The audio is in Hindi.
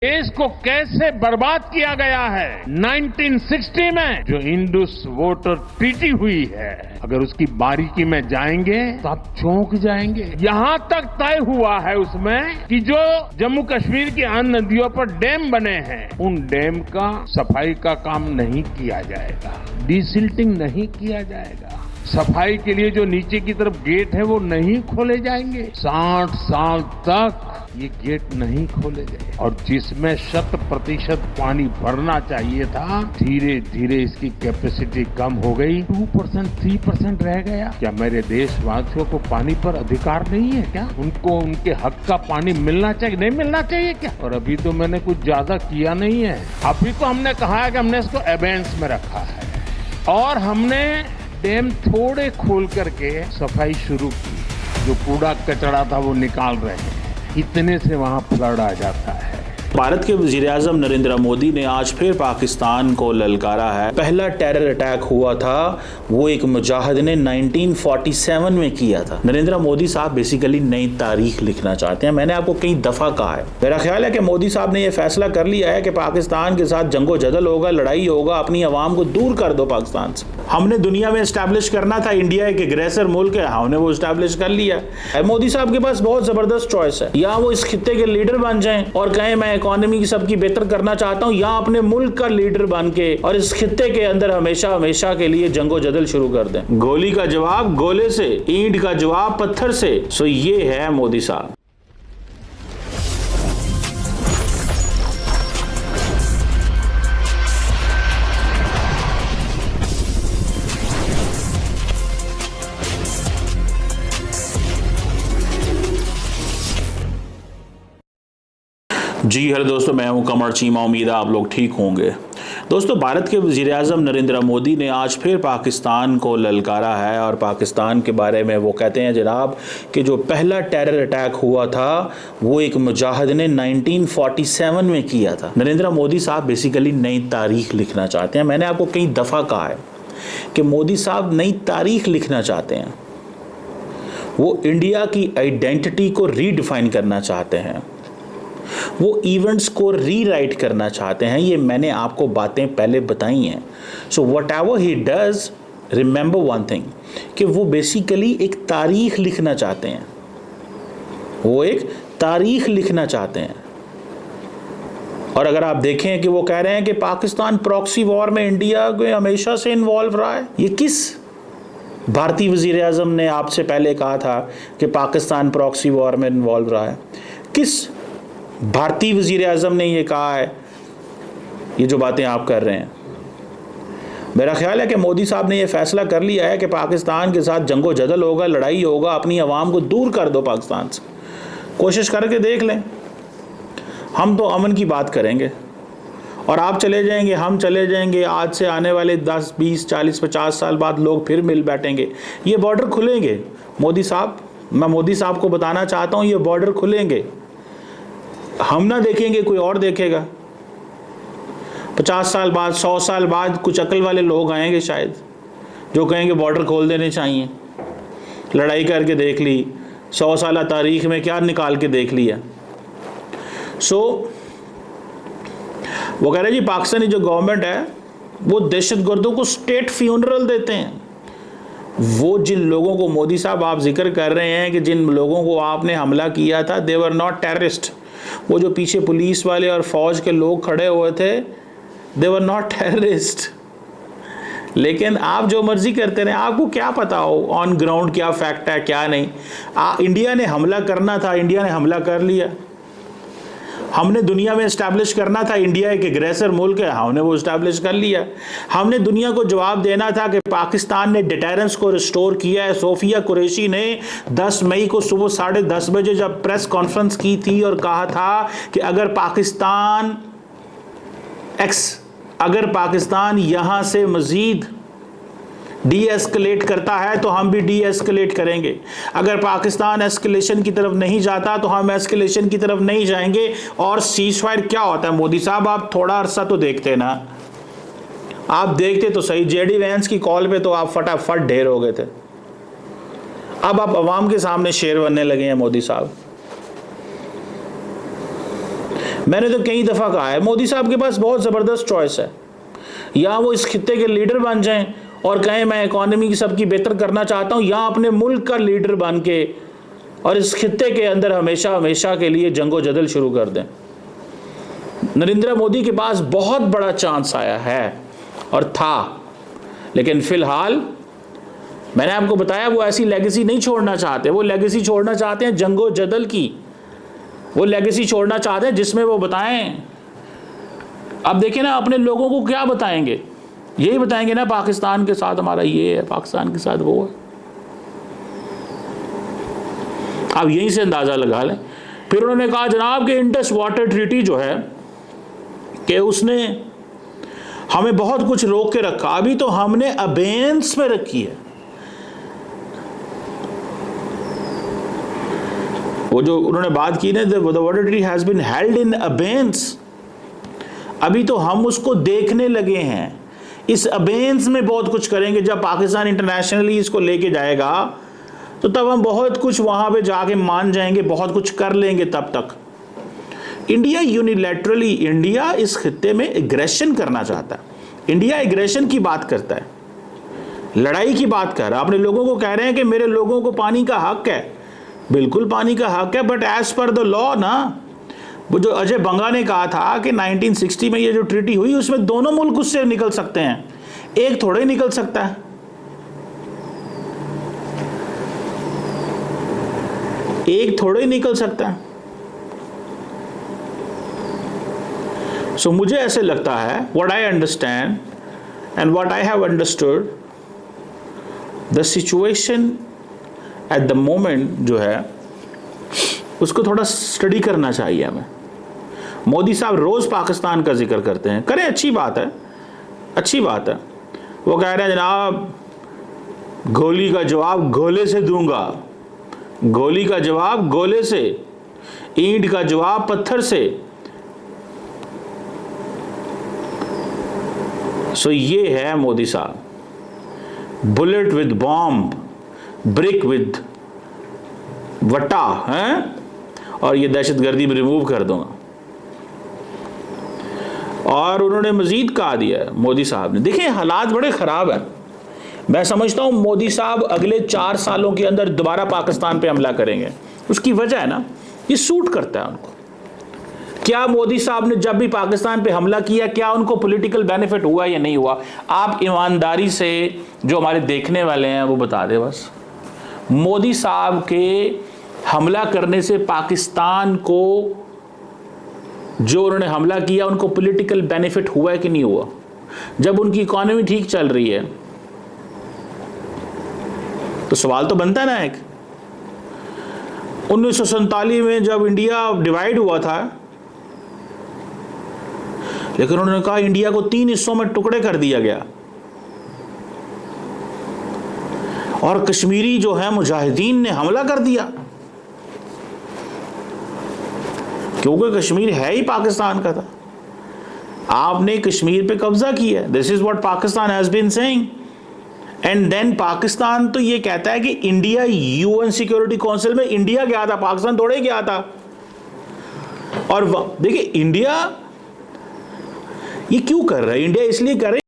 देश को कैसे बर्बाद किया गया है। 1960 में जो इंडस वाटर ट्रीटी हुई है, अगर उसकी बारीकी में जाएंगे तो आप चौंक जाएंगे। यहां तक तय हुआ है उसमें कि जो जम्मू कश्मीर की अन्य नदियों पर डैम बने हैं, उन डैम का सफाई का काम नहीं किया जाएगा, डिसिल्टिंग नहीं किया जाएगा, सफाई के लिए जो नीचे की तरफ गेट है वो नहीं खोले जाएंगे। 60 साल तक ये गेट नहीं खोले गए और जिसमें 100% पानी भरना चाहिए था, धीरे धीरे इसकी कैपेसिटी कम हो गई, 2%, 3% रह गया। क्या मेरे देशवासियों को पानी पर अधिकार नहीं है क्या? उनको उनके हक का पानी मिलना चाहिए, नहीं मिलना चाहिए क्या? और अभी तो मैंने कुछ ज्यादा किया नहीं है, अभी तो हमने कहा है कि हमने इसको एबेंस में रखा है और हमने डैम थोड़े खोल करके सफाई शुरू की। जो कूड़ा कचरा था वो निकाल रहे हैं, इतने से वहां फ्लड आ जाता है। भारत के वज़ीर-ए-आज़म नरेंद्र मोदी ने आज फिर पाकिस्तान को ललकारा है। पहला टेरर अटैक हुआ था वो एक मुजाहिद ने 1947 में किया था। नरेंद्र मोदी साहब बेसिकली नई तारीख लिखना चाहते हैं। मैंने आपको कई दफा कहा है, मेरा ख्याल है कि मोदी साहब ने यह फैसला कर लिया है कि पाकिस्तान के साथ जंगो जदल होगा, लड़ाई होगा, अपनी आवाम को दूर कर दो पाकिस्तान से। हमने दुनिया में एस्टैब्लिश करना था इंडिया एक एग्रेसर मुल्क है, हमने वो एस्टैब्लिश कर लिया। मोदी साहब के पास बहुत जबरदस्त चॉइस है, या वो इस खित्ते के लीडर बन जाएं और कहें मैं इकोनॉमी की सबकी बेहतर करना चाहता हूं, या अपने मुल्क का लीडर बन के और इस खित्ते के अंदर हमेशा हमेशा के लिए जंगो जदल शुरू कर दें। गोली का जवाब गोले से, ईंट का जवाब पत्थर से। सो ये है मोदी साहब। जी हेलो दोस्तों, मैं हूं कमर चीमा। उम्मीद है आप लोग ठीक होंगे। दोस्तों, भारत के वज़ीर-ए-आज़म नरेंद्र मोदी ने आज फिर पाकिस्तान को ललकारा है और पाकिस्तान के बारे में वो कहते हैं जनाब कि जो पहला टेरर अटैक हुआ था वो एक मुजाहिद ने 1947 में किया था। नरेंद्र मोदी साहब बेसिकली नई तारीख लिखना चाहते हैं। मैंने आपको कई दफ़ा कहा है कि मोदी साहब नई तारीख लिखना चाहते हैं। वो इंडिया की आइडेंटिटी को रीडिफाइन करना चाहते हैं, वो इवेंट्स को रीराइट करना चाहते हैं। ये मैंने आपको बातें पहले बताई हैं। So what ever he does, remember one thing कि वो बेसिकली एक तारीख लिखना चाहते हैं, वो एक तारीख लिखना चाहते हैं। और अगर आप देखें कि वो कह रहे हैं कि पाकिस्तान प्रॉक्सी वॉर में इंडिया हमेशा से इन्वॉल्व रहा है, ये किस भारतीय वज़ीर-ए-आज़म ने आपसे पहले कहा था कि पाकिस्तान प्रॉक्सी वॉर में इन्वॉल्व रहा है? किस भारतीय वज़ीर-ए-आज़म ने ये कहा है? ये जो बातें आप कर रहे हैं, मेरा ख्याल है कि मोदी साहब ने ये फैसला कर लिया है कि पाकिस्तान के साथ जंगो जदल होगा, लड़ाई होगा, अपनी आवाम को दूर कर दो पाकिस्तान से। कोशिश करके देख लें, हम तो अमन की बात करेंगे और आप चले जाएंगे, हम चले जाएंगे। आज से आने वाले 10, 20, 40, 50 साल बाद लोग फिर मिल बैठेंगे, ये बॉर्डर खुलेंगे। मोदी साहब, मैं मोदी साहब को बताना चाहता हूँ, ये बॉर्डर खुलेंगे। हम ना देखेंगे, कोई और देखेगा। 50 साल बाद, 100 साल बाद कुछ अकल वाले लोग आएंगे शायद, जो कहेंगे बॉर्डर खोल देने चाहिए। लड़ाई करके देख ली, 100 साल तारीख में क्या निकाल के देख लिया। सो वो कह रहे जी पाकिस्तानी जो गवर्नमेंट है वो दहशतगर्दों को स्टेट फ्यूनरल देते हैं। वो जिन लोगों को मोदी साहब आप जिक्र कर रहे हैं कि जिन लोगों को आपने हमला किया था, दे वर नॉट टेररिस्ट। वो जो पीछे पुलिस वाले और फौज के लोग खड़े हुए थे, दे वर नॉट टेररिस्ट। लेकिन आप जो मर्जी करते रहे, आपको क्या पता हो ऑन ग्राउंड क्या फैक्ट है क्या नहीं। इंडिया ने हमला करना था, इंडिया ने हमला कर लिया। हमने दुनिया में एस्टैब्लिश करना था इंडिया एक एग्रेसर मुल्क है, हमने वो एस्टैब्लिश कर लिया। हमने दुनिया को जवाब देना था कि पाकिस्तान ने डिटेरेंस को रिस्टोर किया है। सोफिया कुरैशी ने 10 मई को सुबह 10:30 बजे जब प्रेस कॉन्फ्रेंस की थी और कहा था कि अगर पाकिस्तान यहां से मजीद डी एस्केलेट करता है तो हम भी डी एस्केलेट करेंगे। अगर पाकिस्तान एस्केलेशन की तरफ नहीं जाता तो हम एस्केलेशन की तरफ नहीं जाएंगे। और सीज़फायर क्या होता है? मोदी साहब, आप थोड़ा अरसा तो देखते ना, आप देखते तो सही। जेडी वैंस की कॉल पे तो आप फटाफट ढेर हो गए थे। अब आप अवाम के सामने शेर बनने लगे हैं मोदी साहब। मैंने तो कई दफ़ा कहा है, मोदी साहब के पास बहुत ज़बरदस्त चॉइस है। या वो इस खित्ते के लीडर बन जाएं और कहें मैं इकॉनमी की सबकी बेहतर करना चाहता हूं, या अपने मुल्क का लीडर बन के और इस खित्ते के अंदर हमेशा हमेशा के लिए जंगो जदल शुरू कर दें। नरेंद्र मोदी के पास बहुत बड़ा चांस आया है और था, लेकिन फिलहाल मैंने आपको बताया वो ऐसी लेगेसी नहीं छोड़ना चाहते। वो लेगेसी छोड़ना चाहते हैं जंगो जदल की। वो लेगेसी छोड़ना चाहते हैं जिसमें वो बताएं, अब देखें ना अपने लोगों को क्या बताएंगे, यही बताएंगे ना पाकिस्तान के साथ हमारा ये है, पाकिस्तान के साथ वो है। आप यहीं से अंदाज़ा लगा लें। फिर उन्होंने कहा जनाब कि इंडस वाटर ट्रीटी जो है कि उसने हमें बहुत कुछ रोक के रखा, अभी तो हमने अबेंस में रखी है। वो जो उन्होंने बात की ना, the water treaty has been held in abeyance, अभी तो हम उसको देखने लगे हैं। इस अबेंस में बहुत कुछ करेंगे। जब पाकिस्तान इंटरनेशनली इसको लेके जाएगा तो तब हम बहुत कुछ वहां पे जाके मान जाएंगे, बहुत कुछ कर लेंगे। तब तक इंडिया यूनिलैटरली, इंडिया इस खित्ते में एग्रेशन करना चाहता है। इंडिया एग्रेशन की बात करता है, लड़ाई की बात कर रहा है। अपने लोगों को कह रहे हैं कि मेरे लोगों को पानी का हक है, बिल्कुल पानी का हक है, but as per the law ना। वो जो अजय बंगा ने कहा था कि 1960 में ये जो ट्रीटी हुई उसमें दोनों मुल्क उससे निकल सकते हैं, एक थोड़े ही निकल सकता है। एक थोड़े ही निकल सकता है। सो मुझे ऐसे लगता है, what I understand and what I have understood, the situation at the moment जो है उसको थोड़ा स्टडी करना चाहिए हमें। मोदी साहब रोज पाकिस्तान का जिक्र करते हैं, करें, अच्छी बात है, अच्छी बात है। वो कह रहे हैं जनाब गोली का जवाब गोले से दूंगा, गोली का जवाब गोले से, ईंट का जवाब पत्थर से। सो ये है मोदी साहब, bullet with bomb, brick with वटा हैं, और ये दहशतगर्दी में रिमूव कर दूंगा। और उन्होंने मजीद कहा दिया है मोदी साहब ने, देखिए हालात बड़े ख़राब हैं। मैं समझता हूँ मोदी साहब अगले 4 सालों के अंदर दोबारा पाकिस्तान पे हमला करेंगे। उसकी वजह है ना, ये सूट करता है उनको। क्या मोदी साहब ने जब भी पाकिस्तान पे हमला किया, क्या उनको पॉलिटिकल बेनिफिट हुआ या नहीं हुआ? आप ईमानदारी से जो हमारे देखने वाले हैं वो बता दें बस। मोदी साहब के हमला करने से पाकिस्तान को, जो उन्होंने हमला किया, उनको पॉलिटिकल बेनिफिट हुआ है कि नहीं हुआ? जब उनकी इकॉनमी ठीक चल रही है तो सवाल तो बनता है ना। एक 1947 में जब इंडिया डिवाइड हुआ था, लेकिन उन्होंने कहा इंडिया को 3 हिस्सों में टुकड़े कर दिया गया, और कश्मीरी जो है मुजाहिदीन ने हमला कर दिया, क्योंकि कश्मीर है ही पाकिस्तान का था। आपने कश्मीर पे कब्जा किया। This is what Pakistan has been saying. And then Pakistan तो ये कहता है कि इंडिया यूएन सिक्योरिटी काउंसिल में इंडिया गया था, पाकिस्तान थोड़े गया था। और देखिए इंडिया ये क्यों कर रहा है? इंडिया इसलिए कर रहा है